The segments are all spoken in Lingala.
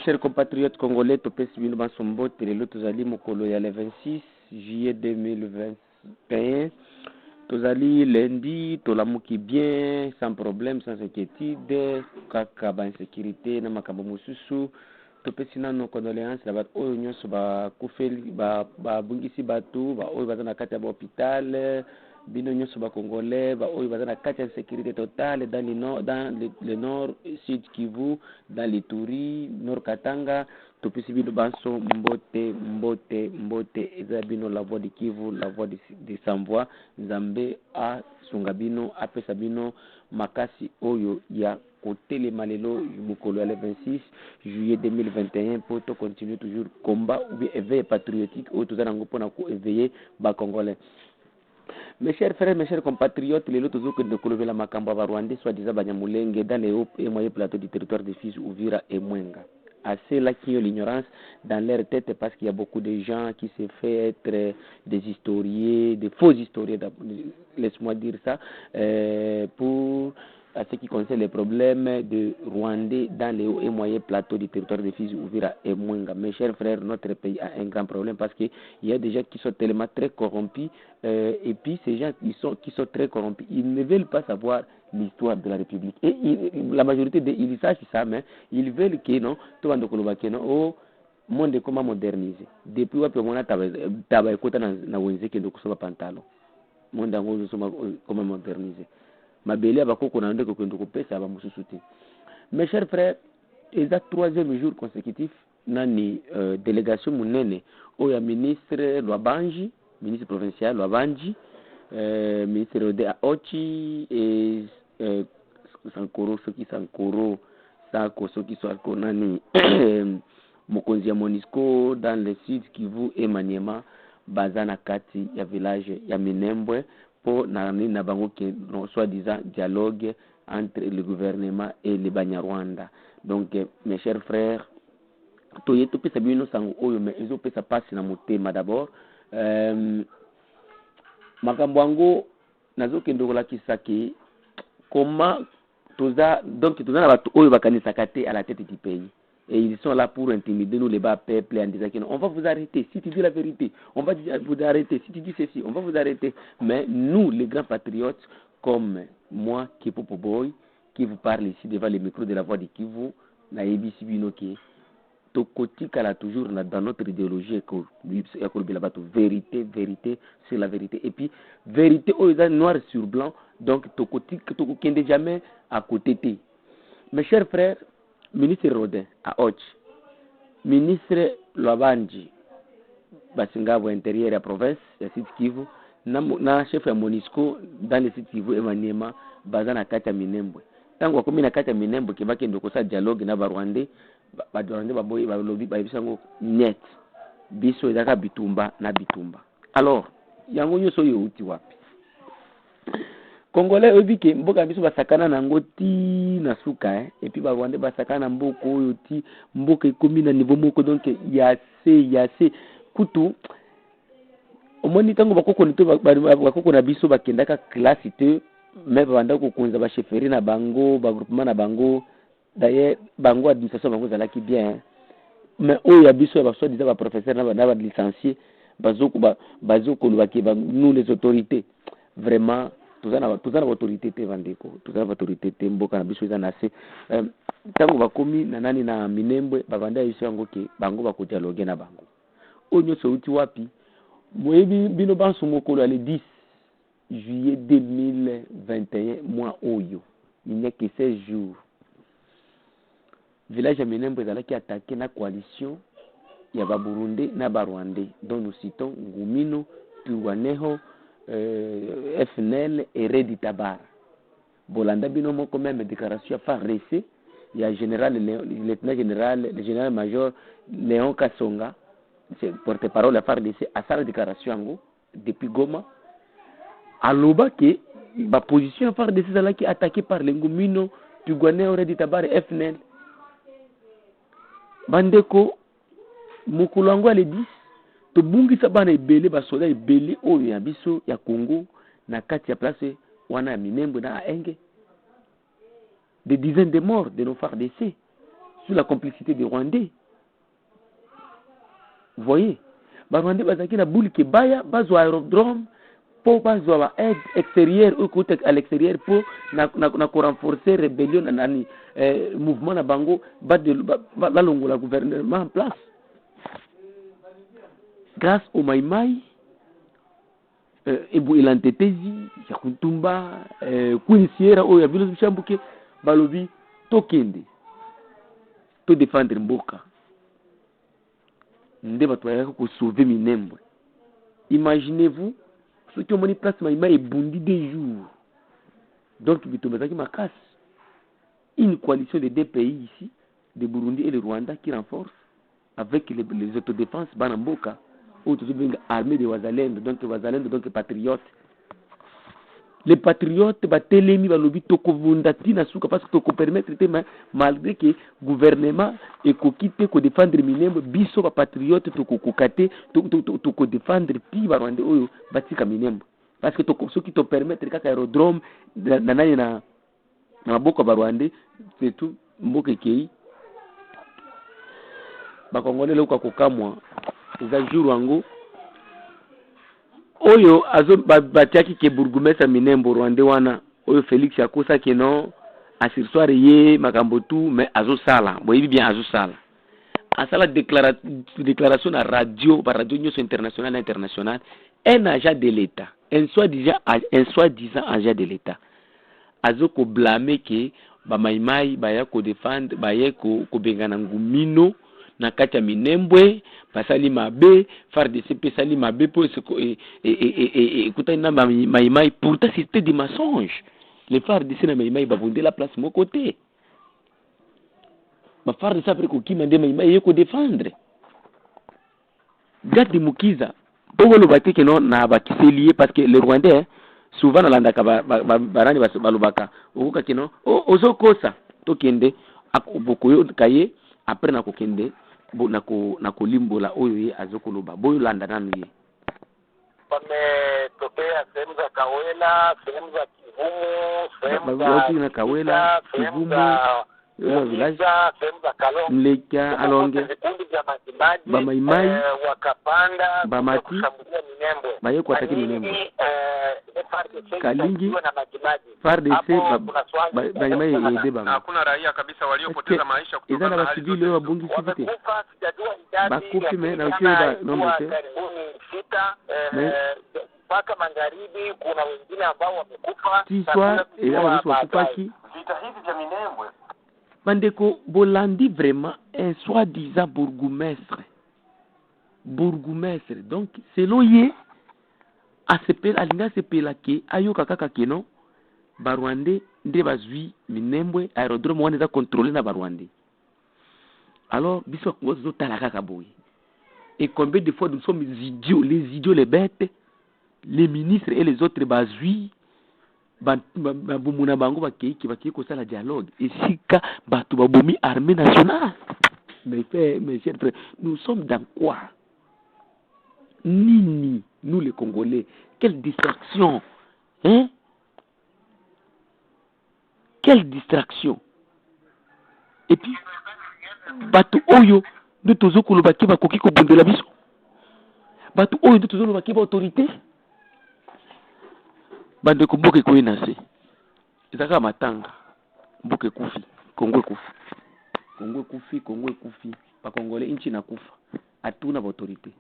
chers compatriotes congolais, topesi bino basombote lelo tozali mokolo ya le 26 juillet 2021. Tozali lundi, tolamuki bien, sans problème, sans inquiétude, kaka ba insécurité na makambo mosusu. Topesi nano condoléances na bato oyo nyonso bakufeli babungisi bato ba oyo baza na kati ya hôpital. Bino nyonso ba congolais ba oyo baza na kati ya sécurité totale dans le nord sud Kivu, dans l'Ituri, nord Katanga. Topesi bino banso mbote eza bino la voix de Kivu, la voix de Sambwa. Nzambe a sunga bino apesa bino makasi oyo ya kotelema lelo mokolo ya le 26 juillet 2021 pour to continuer toujours combat ou bien éveil patriotique oyo toza nango mpona ko éveiller ba congolais. Mes chers frères, mes chers compatriotes, les autres que de Kolobela Makamba Rwandais, soit-disant Banyamulenge, dans les hauts et moyens plateaux du territoire des Fizi, Uvira et Mwenga. À ceux-là qui ont l'ignorance dans leur tête, parce qu'il y a beaucoup de gens qui se font être des historiens, des faux historiens, laisse-moi dire ça, pour à ce qui concerne les problèmes de Rwandais dans les hauts et moyens plateaux du territoire de Fizi, Uvira et Mwenga. Mes chers frères, notre pays a un grand problème parce qu'il y a des gens qui sont tellement très corrompus et puis ces gens qui sont très corrompus, ils ne veulent pas savoir l'histoire de la République. Et la majorité ils savent ça, mais ils veulent que non, tout le monde que non, oh, monde comment moderniser. Depuis que on a tabac écouté na wenze que donc ça pantalon. Monde comment moderniser. Mabeli abakoko na ndeko kwendo kopesa ba mususuti. Mes chers frères, les 3e jour consécutif nani délégation munene oya ministre Lwabanji, ministre provincial Lwabanji, ministre Rode Aochi et Sankoro soki Sako nani mokonzi ya Monisco dans le sud Kivu et Maniema bazana kati ya village ya Minembwe pour na bango que soi-disant dialogue entre le gouvernement et les Banyarwanda. Donc mes chers frères, toyeto pesa bino sango oyo mais ezo pesa passe na motema d'abord makambo yango nazokende kolakisa ke comment toza donc toza na bato oyo bakanisaka te à la tête du pays. Et ils sont là pour intimider nous les bas peuples en disant qu'on va vous arrêter si tu dis la vérité, on va vous arrêter si tu dis ceci, on va vous arrêter. Mais nous, les grands patriotes, comme moi, Kipopo Boy, qui vous parle ici devant le micro de la voix de Kivu, na ABC Binoki, Tokotika là toujours dans notre idéologie, vérité, c'est la vérité. Et puis, vérité, noir sur blanc, donc Tokotika, Tokokende jamais à côté de. Mes chers frères, ministre Rodin à Och, ministre Lwabanji Basingabo intérieur ya province ya Sud Kivu na chef ya Monisco dans le Sud Kivu Emaniema bazana kati ya Minembwe. Tango akomi na kati ya Minembwe kebaki ndoko sa dialogue na Barwandais baboyi balobi bayibisango net biso ezaka bitumba na bitumba. Alors yango nyoso yo uti wapi? Congolais obike mboka biso basakana na ngoti na suka et puis Rwandais basakana mboko oyo ti mboka ekomi na niveau moko donc yase kutu omoni tango bakoko na biso bakendaka classe te mais banda ko konza ba chefferie na bango ba groupement na bango d'ailleurs bango administration bango zalaki bien mais oyo ya biso ba soit disant ba professeur na ba licencié bazoko lobaki nous les autorités vraiment tout ça autorité te vandeko tout ça autorité te mboka na biso na se tango bakomi na nani na Minembwe bavanda yiso yango ke bango bako dialogue na bango onyo so uti wapi moyebi bino banso mokolo le 10 juillet 2021 mois oyo il n'y a que 16 jours village ya Minembwe zalaki attaqué na coalition ya ba Burundi na ba Rwandais dont nous citons Ngumino, Turwaneho, FNL et Redi Tabar. Bolanda bino moko même déclaration par récé, il y a le général major Léon Kasonga, c'est porte-parole à faire récé à sa déclaration depuis Goma. Aloba que la position à faire récé là qui attaquée par les Ngumino, Turwaneho, Redi Tabar et FNL. Bandeko mukulango le 10 to bungi sabana ebele ba soda ebele oyo ya biso ya Congo na kati ya place wana ya Minembwe na Enge des dizaines de morts de nos FARDC sous la complicité des Rwandais. Vous voyez, les Rwandais bazaki na boule ke baya bazo aérodrome pour bazo aide extérieure ou côté à l'extérieur pour na renforcer rébellion nani mouvement na bango ba longo la gouvernement en place. Grâce au Maïmaï, Ebu Ilantetezi, Yakutumba, Queen Sierra, ou Yabilos Bichambuke, Balobi, Tokende, to défendre Mboka. Ndeba toya ko sauver Minembwe. Imaginez-vous, ceux qui ont mis place Maïmaï et Bundi des jours. Donc, Bitomazaki Makas, une coalition de deux pays ici, de Burundi et le Rwanda, qui renforce avec les autodéfenses Banamboka. Armée de Wazalendo, donc patriotes. Les patriotes, Telemi, Balobi, Tokovundati, Nasuka, parce que Toko permettre, malgré que le gouvernement est quitté, qu'on défendre Minembo, Biso, patriote, Toko Kokate, Toko défendre, Pi, Barwande, Oyo, Batika Minembo. Parce que ceux qui te permettent, quand aérodrome, na Boko Barwande, c'est tout, Mboke Kei. Bakongole, Loka Kokamwa. Zajuru wangu oyo azo batiaki ke burgumestre Minembo Rwanda wana oyo Félix akosa ke non asirsoir ye makambo tout mais azo sala boyebi bien azo sala asala déclaration na radio par radio news international un agent de l'État un soi-disant agent de l'État azo ko blâmer ke ba maimai baya ko défendre baya ko bengana ngumino na kati ya Minembwe basali mabe FARDC pesali mabe pour écouter na maimai pourtant c'était des mensonges les FARDC na maimai babonde la place mon côté ba FARDC après ko kimande maimai yeko défendre Gadi Mukiza bongolo bateke non na bakiselié parce que les Rwandais souvent na landaka barani balobaka okuka kino ozokosa tokende bokoyo kaye après na kokende na kolimbola oyo ye azokoloba boyo landa nanu ye tokea sehemu za Kawela, sehemu za Kivumu, sehemu za Kawela, Kivumu, village, sehemu za Kalonge, Mleka, Alonge, vikundi vya Majimaji, Bamaimai, wakapanda Bamati, kushambulia Minembwe, baye kuataki Minembwe, Kalingi, na Majimaji, FARDC, Bamaimai yede banga. Hakuna raia kabisa waliopoteza maisha kutokana na hali hizo. Wabungi sivite. Sijajua idadi bakufi me na ukiwe ba nombre te. Mpaka magharibi kuna wengine ambao wamekufa. Tiswa ila wakupaki. Vita hivi vya Minembwe. Bandeko Bolandi vraiment un soi-disant bourgmestre. Donc selon ye alinga sepela ke ayoka kaka keno Barwande nde bazui Minembwe aérodrome wana za contrôler na Barwande. Alors biso ko zo tala kaka boy. Et combien de fois nous sommes les idiots, les bêtes, les ministres et les autres bazui bumuna bango bakei ko sala dialogue ici ka batu babomi armée nationale. Mais chers frères, nous sommes dans quoi? Nini, nous les Congolais, quelle distraction, hein? Quelle distraction. Et puis batu oyo de tozo kolobaki bakoki ko bundela biso. Batu oyo de tozo kolobaki ba autorité. Bande ko mboke ko inase. Ezaka matanga. Mboke kufi, Kongo kufi. Ba Congolais inchi na kufa. Hatuna ba autorité.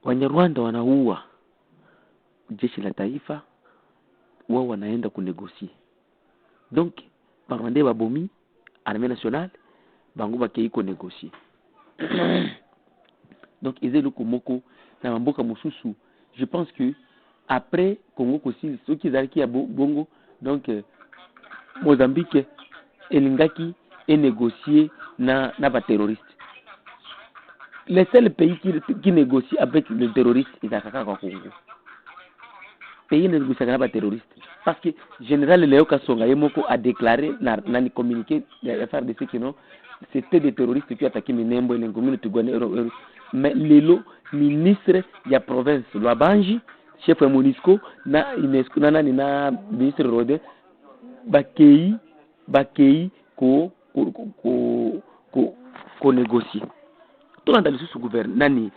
Wanyarwanda wanaua jeshi la taifa, wao wanaenda kunegosie. Donc Barwande babomi armée nationale bango bakei ko négocier. Donc ezelo komoko na mboka mususu. Je pense que après Congo Kosil ceux qui zalaki ya bongo donc Mozambique elingaki et négocier na ba terroristes. Les seuls pays qui négocient avec les terroristes, ils ont Congo. Pays négocient avec les terroristes. Parce que le général Léo Kassonga Yemoko a déclaré, n'a communiqué, FARDC que non, c'était des terroristes qui attaquaient Minembwe, les communes de mais le ministre de la province, Lwabanji, chef de MONUSCO, na UNESCO, na ministre Rodin, bakei ko négocier tolanda lisusu gouverne nani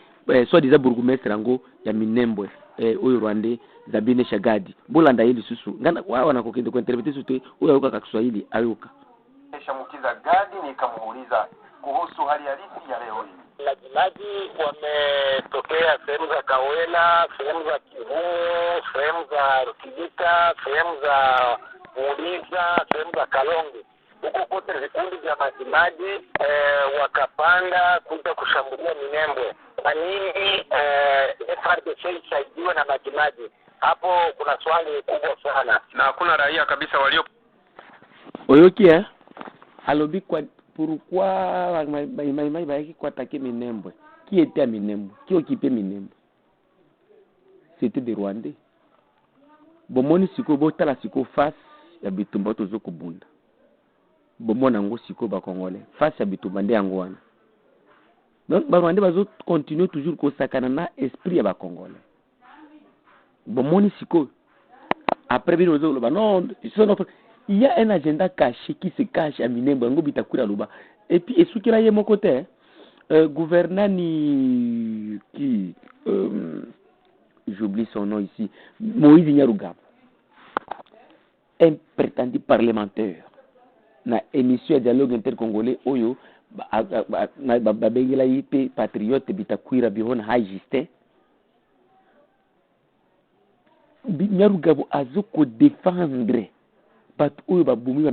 soit disant bourgmestre yango ya Minembwe oyo Rwandais Zabine Shagadi bolanda ye lisusu ngana wana kokende ko interpreter sote oyo ayoka Kiswahili ayoka Shamukiza Gadi nikamuuliza kuhusu hali halisi ya leo hii. Majimaji wametokea sehemu za Kawela, sehemu za Kivumu, sehemu za Rukijita, sehemu za Muuliza, sehemu za Kalonge. Huko kote vikundi vya majimaji wakapanda kuja kushambulia Minembwe. Kwa nini FARDC isaidiwe na majimaji? Hapo kuna swali kubwa sana. Na hakuna raia kabisa walio oyoki alobi kwa pourquoi mai baiki kwa attaquer Minembwe. Qui était à Minembwe? Qui occupait Minembwe? C'était des Rwandais. Bomoni siko botala siko face ya bitumba tozo kubunda. Bomona ngo siko ba Congolais face ya bitumba nde yango wana. Donc ba Rwandais bazo continuer toujours ko sakana na esprit ya ba Congolais. Bomoni siko après bino zo ba non il y a un agenda caché qui se cache à Minembwe ngo bitakura loba. Et puis esukira ye mon côté gouverneur ni qui j'oublie son nom ici, Moïse Nyarugabo, un prétendu parlementaire na émission de dialogue intercongolais oyo ba bengela yipe patriote bitakwira bihona hajiste Nyarugabo azoko défendre bat oyo ba bomi ba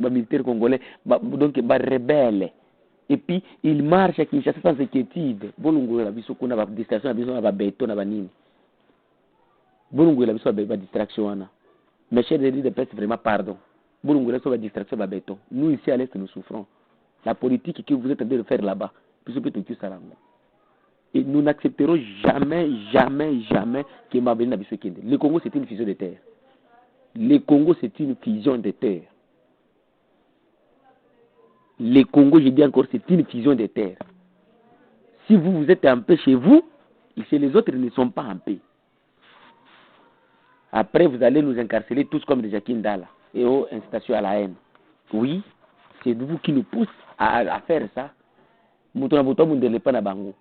militaire congolais donc ba rebelle. Et puis il marche à Kinshasa sans inquiétude. Bolungu la biso kuna ba distraction na biso na ba béton na ba nini. Bolungu la biso ba distraction wana. Mes chers de presse vraiment pardon. Bolungu la biso ba distraction ba béton. Nous ici à l'est nous souffrons. La politique que vous êtes en train de faire là-bas, biso peut tout ça là. Et nous n'accepterons jamais que Mabeli na biso kende. Le Congo c'est une fusion de terre. Le Congo c'est une fusion de terre. Le Congo, je dis encore, c'est une fusion des terres. Si vous êtes en paix chez vous, et chez les autres, ils ne sont pas en paix. Après, vous allez nous incarcérer tous comme des Jacques Ndala et aux incitations à la haine. Oui, c'est vous qui nous poussez à faire ça. Mutuna buto mundele pa na bango.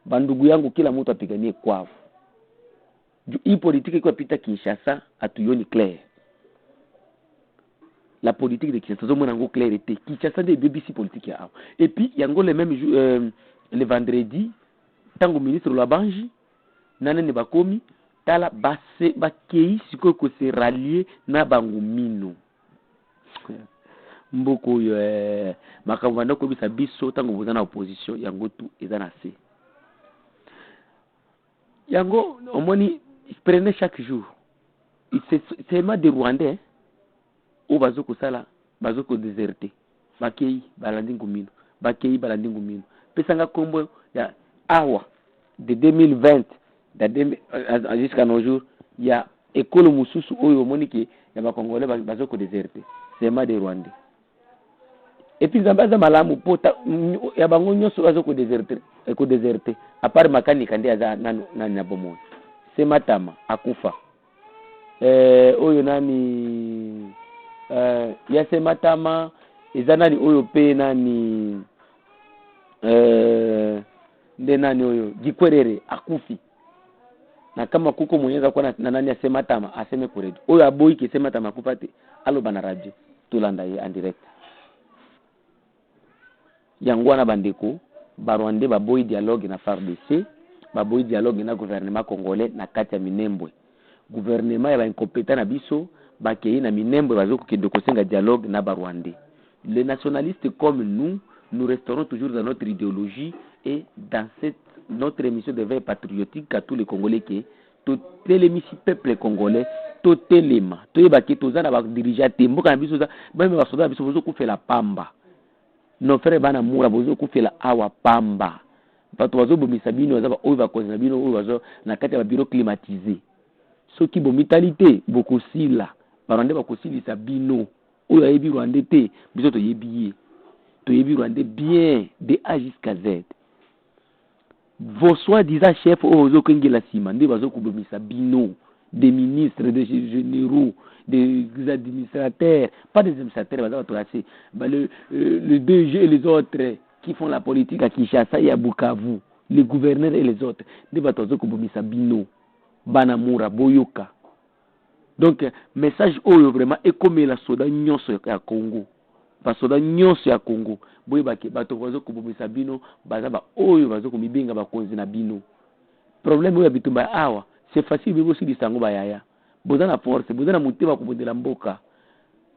Bandugu yangu kila mtu apiganie kwao. Hii politique iko pita Kinshasa atuyoni clair. La politique de Kinshasa, c'est clair était. Kinshasa des BBC politique ya. Et puis, il y a le même jour, le vendredi, tant que ministre Labanji, nana ne bakomi, tala basse bakei siko ko se rallier na bangumino. Mboko yo makavanda ko bisa biso tango bozana opposition yango tout ezana se. Yango omoni prenez chaque jour. C'est ma de Rwandais. O bazoko sala bazoko déserté bakei balandi ngumino pesanga kombo ya awa de 2020 jusqu'à nos jours ya école mususu oyo moniki ya ba Congolais bazoko déserté c'est ma de Rwandais et puis zambaza malamu pota ya bango nyoso bazoko déserté à part makani kandi aza na bomo c'est matama akufa oyo nani yase matama ezanani oyo pe nani nde nani oyo Gikwerere akufi na kama kuko mwenyeza kwa na nani yase matama aseme kuredu oyo aboyi ke sema matama akufate aloba na radio tulanda ye en direct yangwana bandeko barwande baboyi dialogue na FARDC baboyi dialogue na gouvernement congolais na kati ya Minembwe gouvernement ya ba incompétent na biso bakei na Minembwe bazoko kende kosenga dialogue na Barwandais. Les nationalistes comme nous resterons toujours dans notre idéologie et dans notre émission de veille patriotique à tous les Congolais qui tout les peuple congolais tout telema to yebaki tozana ba dirigeant tembo kana biso za même ba soda biso bozo kufela pamba no frère bana mura bozo kufela awa pamba bato bazo bomisa bino bazaba oyo ba kozina bino oyo bazo na kati ya bureau climatisé soki bomitalité bokosila Barwandais bakosilisa bino oyo ayebi Rwandais te biso to yebi Rwandais bien de A jusqu'à Z. Vos soi-disant chefs ozo kengela sima nde bazo kubomisa bino des ministres, des généraux, des administrateurs, pas des administrateurs, le DG et les autres qui font la politique à Kinshasa et à Bukavu, les gouverneurs et les autres, des batozo kubomisa bino, banamura, boyoka. Donc, message oyo vraiment est comme la soda nyonso ya Congo. Ba soda nyonso ya Congo. Boye ba ke bato bazo kubomisa bino, baza ba oyo bazo kumibenga ba konzi na bino. Problème oyo bitumba awa, c'est facile de aussi distango ba yaya. Boza na force, boza na mutema kubondela mboka.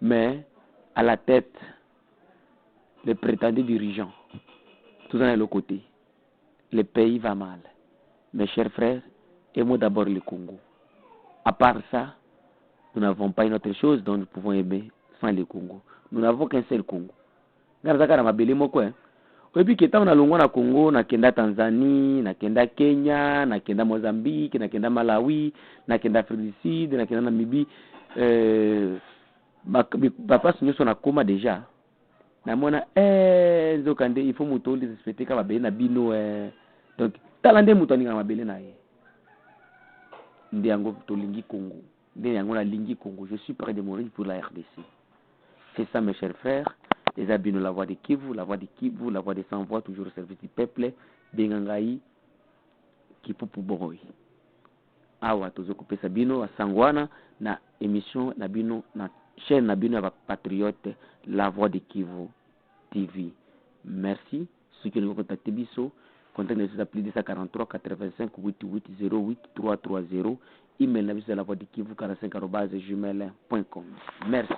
Mais à la tête les prétendus dirigeants. Tout ça est le côté. Le pays va mal. Mes chers frères, aimons d'abord le Congo. À part ça, nous n'avons pas une autre chose dont nous pouvons aimer sans le Congo. Nous n'avons qu'un seul Congo. Ngazaka na mabele moko hein. Oyebi keta on a longo na Congo, na kenda Tanzanie, na kenda Kenya, na kenda Mozambique, na kenda Malawi, na kenda Afrique du Sud, na kenda Namibie. Papa nyonso na koma déjà. Na mona nzokande il faut muto les respecter ka mabele na bino donc talande muto ninga mabele na ye. Ndi yango to lingi Congo. Ndi yango na lingi Congo. Je suis prêt de mourir pour la RDC. C'est ça mes chers frères. Les abino la voix de Kivu, la voix de Kivu, la voix de sans voix toujours au service du peuple. Bengangai Kipupu Boroi. Awa tozo kopesa bino a sangwana na émission na bino na chaîne na bino ya patriote la voix de Kivu TV. Merci. Ceux qui nous contactent biso, contactez nous appelez 243 85 88 08 330. Email na biso la voix de Kivu 45@gmail.com. Merci.